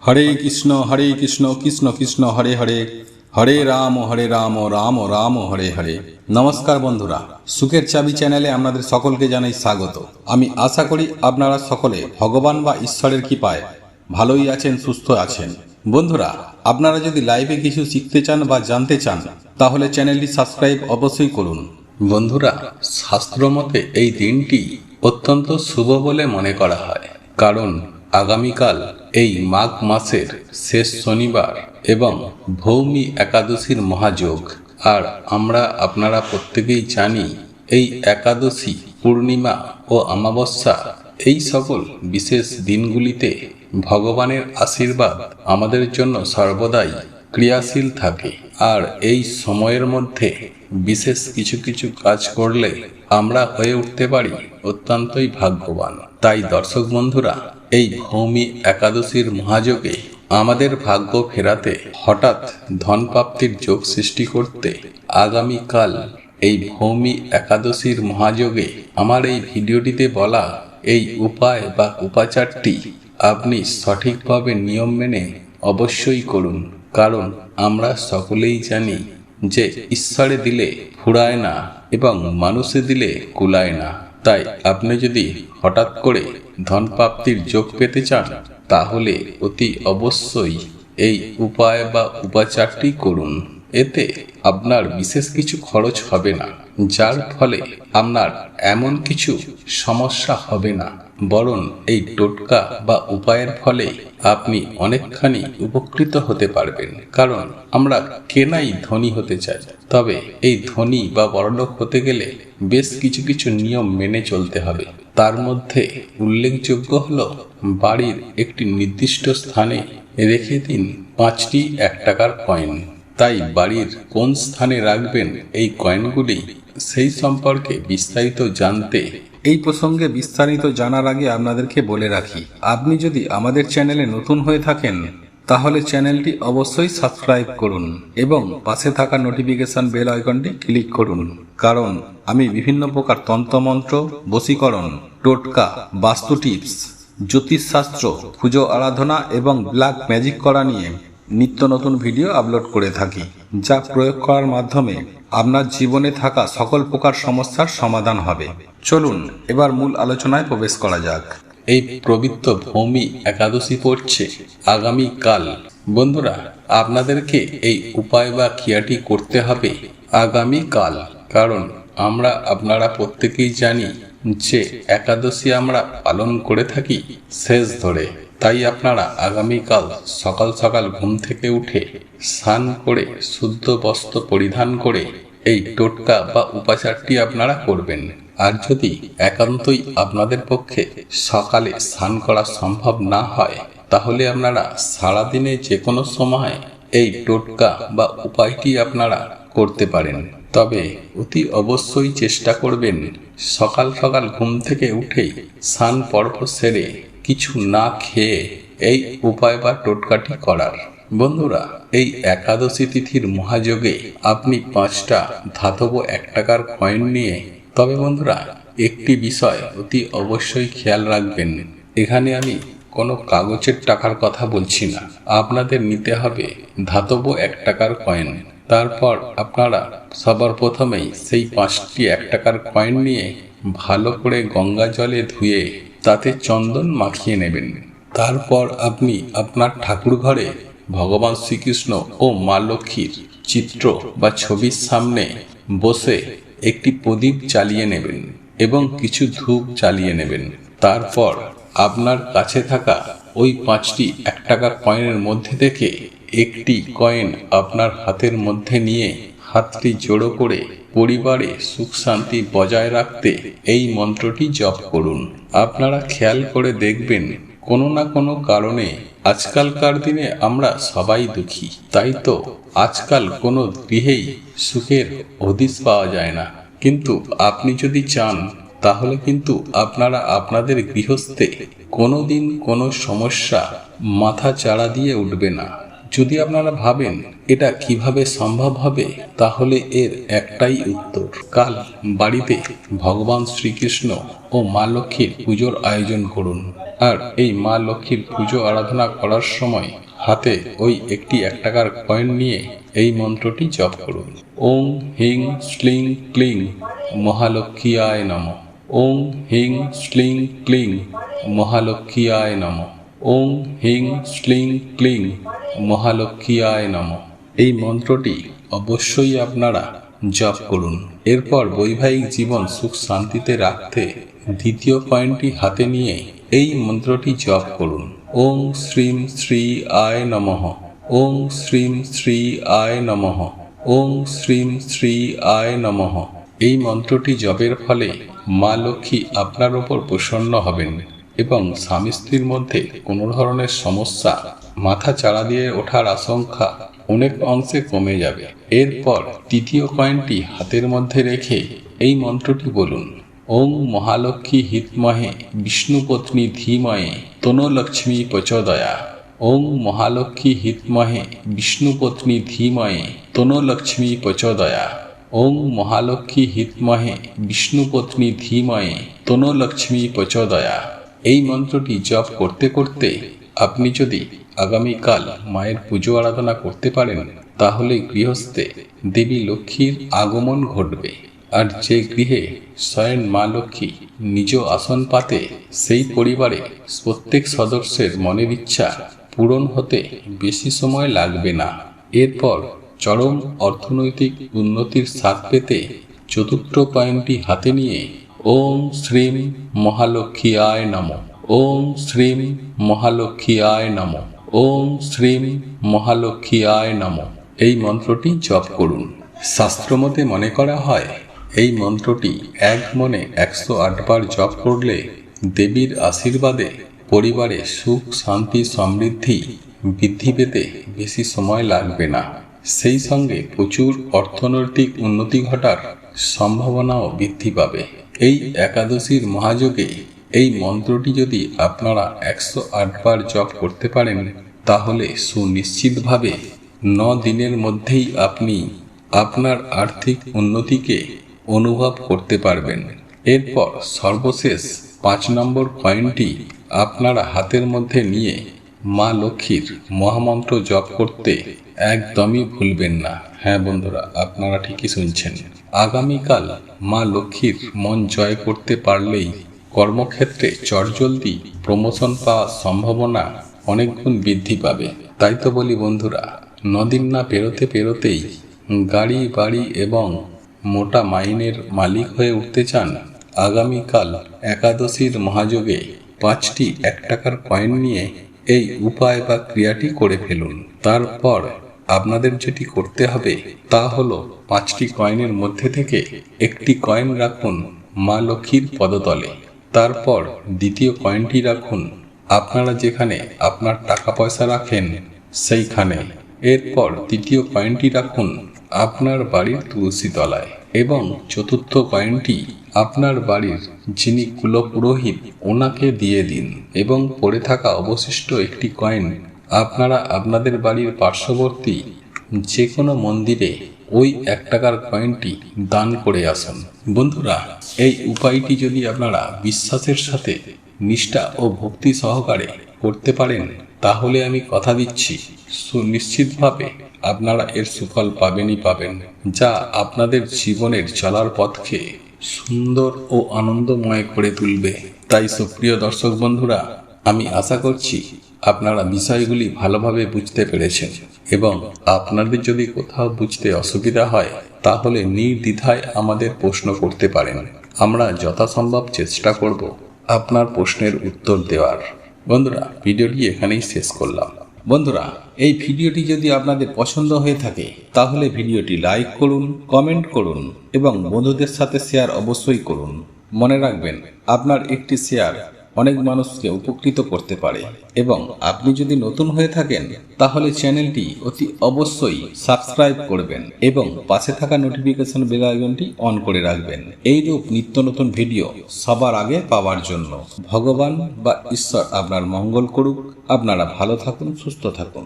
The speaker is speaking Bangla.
হরে কৃষ্ণ কৃষ্ণ কৃষ্ণ হরে হরে, হরে রাম রাম রাম হরে হরে। নমস্কার বন্ধুরা, সুখের চাবি চ্যানেলে আপনাদের সকলকে জানাই স্বাগত। আমি আশা করি আপনারা সকলে ভগবান বা ঈশ্বরের কৃপায় ভালোই আছেন, সুস্থ আছেন। বন্ধুরা, আপনারা যদি লাইভে কিছু শিখতে চান বা জানতে চান তাহলে চ্যানেলটি সাবস্ক্রাইব অবশ্যই করুন। বন্ধুরা, শাস্ত্রমতে এই দিনটি অত্যন্ত শুভ বলে মনে করা হয়, কারণ আগামীকাল এই মাঘ মাসের শেষ শনিবার এবং ভৌমি একাদশীর মহাযোগ। আর আপনারা প্রত্যেকেই জানি এই একাদশী, পূর্ণিমা ও অমাবস্যা, এই সকল বিশেষ দিনগুলিতে ভগবানের আশীর্বাদ আমাদের জন্য সর্বদাই ক্রিয়াশীল থাকে। আর এই সময়ের মধ্যে বিশেষ কিছু কিছু কাজ করলে আমরা হয়ে উঠতে পারি অত্যন্তই ভাগ্যবান। তাই দর্শক বন্ধুরা, এই ভৌমি একাদশীর মহাযোগে আমাদের ভাগ্য ফেরাতে, হঠাৎ ধন প্রাপ্তির যোগ সৃষ্টি করতে আগামীকাল এই ভৌমি একাদশীর মহাযোগে আমার এই ভিডিওটিতে বলা এই উপায় বা উপাচারটি আপনি সঠিকভাবে নিয়ম মেনে অবশ্যই করুন। কারণ আমরা সকলেই জানি যে ঈশ্বরে দিলে ফুরায় না এবং মানুষে দিলে কুলায় না। তাই আপনি যদি হঠাৎ করে ধন প্রাপ্তির যোগ পেতে চান তাহলে অতি অবশ্যই এই উপায় বা উপাচারটি করুন। এতে আপনার বিশেষ কিছু খরচ হবে না, যার ফলে আপনার এমন কিছু সমস্যা হবে না, বরং এই টোটকা বা উপায়ের ফলে আপনি অনেকখানি উপকৃত হতে পারবেন। কারণ আমরা কেনাই ধনী হতে চাই, তবে এই ধনী বা বড়লোক হতে গেলে বেশ কিছু কিছু নিয়ম মেনে চলতে হবে। তার মধ্যে উল্লেখযোগ্য হলো বাড়ির একটি নির্দিষ্ট স্থানে রেখে দিন 5টি 1 টাকার কয়েন। তাই বাড়ির কোন স্থানে রাখবেন এই কয়েনগুলি, সেই সম্পর্কে বিস্তারিত জানতে, এই প্রসঙ্গে বিস্তারিত জানার আগে আপনাদেরকে বলে রাখি, আপনি যদি আমাদের চ্যানেলে নতুন হয়ে থাকেন তাহলে চ্যানেলটি অবশ্যই সাবস্ক্রাইব করুন এবং পাশে থাকা নোটিফিকেশন বেল আইকনটি ক্লিক করুন। কারণ আমি বিভিন্ন প্রকার তন্ত্রমন্ত্র, বশীকরণ, টোটকা, বাস্তু টিপস, জ্যোতিষশাস্ত্র, পুজো আরাধনা এবং ব্ল্যাক ম্যাজিক করা নিয়ে নিত্য নতুন ভিডিও আপলোড করে থাকি, যা প্রয়োগ করার মাধ্যমে আপনার জীবনে থাকা সকল প্রকার সমস্যার সমাধান হবে। চলুন এবার মূল আলোচনায় প্রবেশ করা যাক। এই পবিত্র ভৌমি একাদশী পড়ছে আগামীকাল। বন্ধুরা, আপনাদেরকে এই উপায় বা ক্রিয়াটি করতে হবে আগামীকাল, কারণ আপনারা প্রত্যেকেই জানি যে একাদশী আমরা পালন করে থাকি শেষ ধরে। তাই আপনারা আগামীকাল সকাল সকাল ঘুম থেকে উঠে স্নান করে শুদ্ধ বস্ত্র পরিধান করে এই টোটকা বা উপাচারটি আপনারা করবেন। আর যদি একান্তই আপনাদের পক্ষে সকালে স্নান করা সম্ভব না হয় তাহলে আপনারা সারাদিনে যে কোনো সময় এই টোটকা বা উপায়টি আপনারা করতে পারেন। তবে অতি অবশ্যই চেষ্টা করবেন সকাল সকাল ঘুম থেকে উঠেই স্নান পর্ব সেরে কিছু না খেয়ে এই উপায় বা টোটকাটি করার। বন্ধুরা, এই একাদশী তিথির মহাযোগে আপনি 5টা ধাতব 1 টাকার কয়েন নিয়ে, তবে বন্ধুরা একটি বিষয় অতি অবশ্যই খেয়াল রাখবেন, এখানে আমি কোনো কাগজের টাকার কথা বলছি না, আপনাদের নিতে হবে ধাতব 1 টাকার কয়েন। তারপর আপনারা সবার প্রথমেই সেই 5টি 1 টাকার কয়েন নিয়ে ভালো করে গঙ্গা জলে ধুয়ে তাতে চন্দন মাখিয়ে নেবেন। তারপর আপনি আপনার ঠাকুর ঘরে ভগবান শ্রীকৃষ্ণ ও মা লক্ষ্মীর চিত্র বা ছবির সামনে বসে একটি প্রদীপ জ্বালিয়ে নেবেন এবং কিছু ধূপ জ্বালিয়ে নেবেন। তারপর আপনার কাছে থাকা ওই 5টি 1 টাকার কয়েনের মধ্যে থেকে একটি কয়েন আপনার হাতের মধ্যে নিয়ে হাতটি জোড়ো করে পরিবারে সুখ শান্তি বজায় রাখতে এই মন্ত্রটি জপ করুন। আপনারা খেয়াল করে দেখবেন কোনো না কোনো কারণে আজকালকার দিনে আমরা সবাই দুঃখী, তাই তো আজকাল কোনো গৃহেই সুখের হদিস পাওয়া যায় না। কিন্তু আপনি যদি চান তাহলে কিন্তু আপনারা আপনাদের গৃহস্থে কোনোদিন কোনো সমস্যা মাথা চাড়া দিয়ে উঠবে না। যদি আপনারা ভাবেন এটা কিভাবে সম্ভব হবে, তাহলে এর একটাই উত্তর, কাল বাড়িতে ভগবান শ্রীকৃষ্ণ ও মা লক্ষ্মীর পুজোর আয়োজন করুন। আর এই মা লক্ষ্মীর পুজো আরাধনা করার সময় হাতে ওই একটি 1 টাকার কয়েন নিয়ে এই মন্ত্রটি জপ করুন। ওং হিং শ্লিং ক্লিং মহালক্ষ্মীয়ায় নমঃ। ওং হিং শ্লিং ক্লিং মহালক্ষ্মীয়ায় নমঃ। ওং হিং শ্লিং ক্লিং মহালক্ষ্মীয়ায় নমঃ। এই মন্ত্রটি অবশ্যই আপনারা জপ করুন। এরপর বৈবাহিক জীবন সুখ শান্তিতে রাখতে দ্বিতীয় কয়েনটি হাতে নিয়ে এই মন্ত্রটি জপ করুন। ওং শ্রীম শ্রী আয় নমঃ। ওং শ্রীম শ্রী আয় নমঃ। ওং শ্রীম শ্রী আয় নমঃ। এই মন্ত্রটি জপের ফলে মা লক্ষ্মী আপনার উপর প্রসন্ন হবেন এবং স্বামী স্ত্রীর মধ্যে কোনো ধরনের সমস্যা মাথা চাড়া দিয়ে ওঠার আশঙ্কা অনেক অংশে কমে যাবে। এরপর তৃতীয় কয়েনটি হাতের মধ্যে রেখে এই মন্ত্রটি বলুন। ওং মহালক্ষ্মী হিতমহে বিষ্ণুপত্নী ধীময়ে তনুলক্ষ্মী প্রচোদয়া। ওং মহালক্ষ্মী হিতমহে বিষ্ণুপত্নী ধীময়ে তনুলক্ষ্মী প্রচোদয়া। ওং মহালক্ষ্মী হিতমহে বিষ্ণুপত্নী ধীময়ে তনুলক্ষ্মী প্রচোদয়া। এই মন্ত্রটি জপ করতে করতে আপনি যদি আগামীকাল মায়ের পুজো আরাধনা করতে পারেন তাহলে গৃহস্থে দেবী লক্ষ্মীর আগমন ঘটবে। আর যে গৃহে স্বয়ং মা লক্ষ্মী নিজ আসন পাতে সেই পরিবারে প্রত্যেক সদস্যের মনের ইচ্ছা পূরণ হতে বেশি সময় লাগবে না। এরপর চরম অর্থনৈতিক উন্নতির স্বাদ পেতে চতুর্থ কয়েনটি হাতে নিয়ে ওং শ্রীম মহালক্ষ্মীয়ায় নমঃ। ওং শ্রীম মহালক্ষ্মীয়ায় নমঃ। ওং শ্রীম মহালক্ষ্মীয়ায় নমঃ। এই মন্ত্রটি জপ করুন। শাস্ত্রমতে মনে করা হয় এই মন্ত্রটি এক মনে 108 বার জপ করলে দেবীর আশীর্বাদে পরিবারে সুখ শান্তি সমৃদ্ধি বৃদ্ধি পেতে বেশি সময় লাগবে না। সেই সঙ্গে প্রচুর অর্থনৈতিক উন্নতি ঘটার সম্ভাবনাও বৃদ্ধি পাবে। এই একাদশীর মহাযোগে এই মন্ত্রটি যদি আপনারা 108 বার জপ করতে পারেন তাহলে সুনিশ্চিতভাবে 9 দিনের মধ্যেই আপনি আপনার আর্থিক উন্নতিকে অনুভব করতে পারবেন। এরপর সর্বশেষ 5 নম্বর কয়েনটি আপনারা হাতের মধ্যে নিয়ে মা লক্ষ্মীর মহামন্ত্র জপ করতে একদমই ভুলবেন না। হ্যাঁ বন্ধুরা, আপনারা ঠিকই শুনছেন। আগামীকাল মা লক্ষ্মীর মন জয় করতে পারলেই কর্মক্ষেত্রে চটজলদি প্রমোশন পাওয়ার সম্ভাবনা অনেক গুণ বৃদ্ধি পাবে। তাই তো বলি বন্ধুরা, 9 দিন না পেরোতেই গাড়ি বাড়ি এবং মোটা মাইনের মালিক হয়ে উঠতে চান? আগামীকাল একাদশীর মহাযোগে 5টি 1 টাকার কয়েন নিয়ে এই উপায় বা ক্রিয়াটি করে ফেলুন। তারপর আপনাদের যেটি করতে হবে তা হলো 5টি কয়েনের মধ্যে থেকে একটি কয়েন রাখুন মা লক্ষ্মীর পদতলে। তারপর দ্বিতীয় কয়েনটি রাখুন আপনারা যেখানে আপনার টাকা পয়সা রাখেন সেইখানে। এরপর তৃতীয় কয়েনটি রাখুন আপনার বাড়ির তুলসী তলায় এবং চতুর্থ কয়েনটি আপনার বাড়ির যিনি কুলপুরোহিত ওনাকে দিয়ে দিন এবং পড়ে থাকা অবশিষ্ট একটি কয়েন আপনারা আপনাদের বাড়ির পার্শ্ববর্তী যে কোনো মন্দিরে ওই 1 টাকার কয়েনটি দান করে আসুন। বন্ধুরা, এই উপায়টি যদি আপনারা বিশ্বাসের সাথে নিষ্ঠা ও ভক্তি সহকারে করতে পারেন তাহলে আমি কথা দিচ্ছি সুনিশ্চিতভাবে আপনারা এর সুফল পাবেনই পাবেন, যা আপনাদের জীবনের চলার পথকে সুন্দর ও আনন্দময় করে তুলবে। তাই সুপ্রিয় দর্শক বন্ধুরা, আমি আশা করছি আপনারা বিষয়গুলি ভালোভাবে বুঝতে পেরেছেন এবং আপনাদের যদি কোথাও বুঝতে অসুবিধা হয় তাহলে নির্দ্বিধায় আমাদের প্রশ্ন করতে পারেন। আমরা যথাসম্ভব চেষ্টা করব আপনার প্রশ্নের উত্তর দেওয়ার। বন্ধুরা, ভিডিওটি এখানেই শেষ করলাম। বন্ধুরা, এই ভিডিওটি যদি আপনাদের পছন্দ হয়ে থাকে তাহলে ভিডিওটি লাইক করুন, কমেন্ট করুন এবং বন্ধুদের সাথে শেয়ার অবশ্যই করুন। মনে রাখবেন, আপনার একটি শেয়ার অনেক মানুষকে উপকৃত করতে পারে। এবং আপনি যদি নতুন হয়ে থাকেন তাহলে চ্যানেলটি অতি অবশ্যই সাবস্ক্রাইব করবেন এবং পাশে থাকা নোটিফিকেশন বেল আইকনটি অন করে রাখবেন এইরূপ নিত্য নতুন ভিডিও সবার আগে পাওয়ার জন্য। ভগবান বা ঈশ্বর আপনার মঙ্গল করুক। আপনারা ভালো থাকুন, সুস্থ থাকুন।